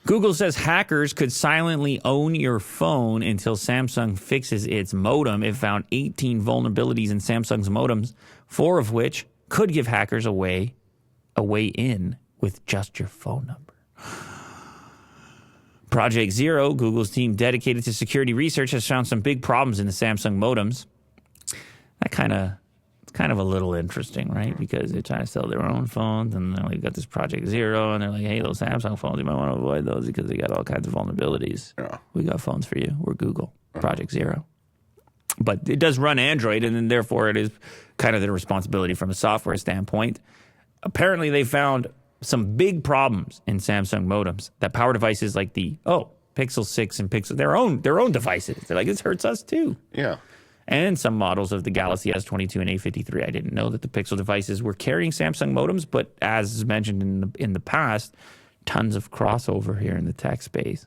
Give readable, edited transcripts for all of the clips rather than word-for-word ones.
Google says hackers could silently own your phone until Samsung fixes its modem. It found 18 vulnerabilities in Samsung's modems, 4 of which could give hackers a way in with just your phone number. Project Zero, Google's team dedicated to security research, has found some big problems in the Samsung modems. It's kind of a little interesting, right? Because they're trying to sell their own phones, and they've got this Project Zero, and they're like, hey, those Samsung phones, you might want to avoid those because they got all kinds of vulnerabilities. Yeah. We got phones for you. We're Google. Project Zero. But it does run Android, and then therefore it is kind of their responsibility from a software standpoint. Apparently, they found some big problems in Samsung modems that power devices like the Pixel 6 and Pixel, their own devices. They're like, this hurts us too. Yeah. And some models of the Galaxy S22 and A53. I didn't know that the Pixel devices were carrying Samsung modems, but as mentioned in the past, tons of crossover here in the tech space.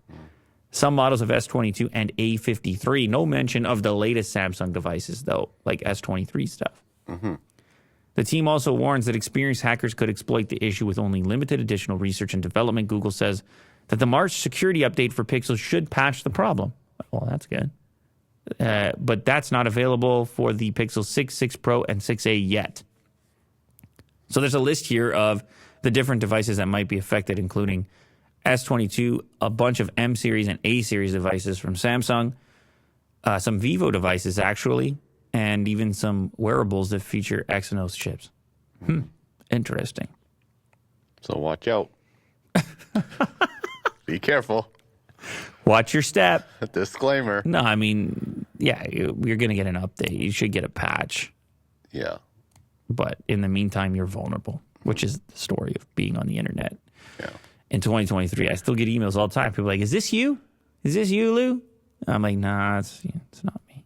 Some models of S22 and A53, no mention of the latest Samsung devices, though, like S23 stuff. Mm-hmm. The team also warns that experienced hackers could exploit the issue with only limited additional research and development. Google says that the March security update for Pixel should patch the problem. Well, that's good. But that's not available for the Pixel 6, 6 Pro, and 6a yet. So there's a list here of the different devices that might be affected, including S22, a bunch of M series and A series devices from Samsung, some Vivo devices actually, and even some wearables that feature Exynos chips. Interesting. So watch out. Be careful. Watch your step. Disclaimer. No, I mean, yeah, you're going to get an update. You should get a patch. Yeah. But in the meantime, you're vulnerable, which is the story of being on the internet. Yeah. In 2023, I still get emails all the time. People are like, is this you? Is this you, Lou? I'm like, nah, it's not me.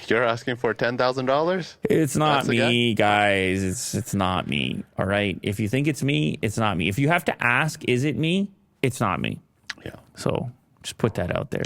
You're asking for $10,000? It's not me, guys. It's not me. All right? If you think it's me, it's not me. If you have to ask, is it me? It's not me. Yeah. So just put that out there.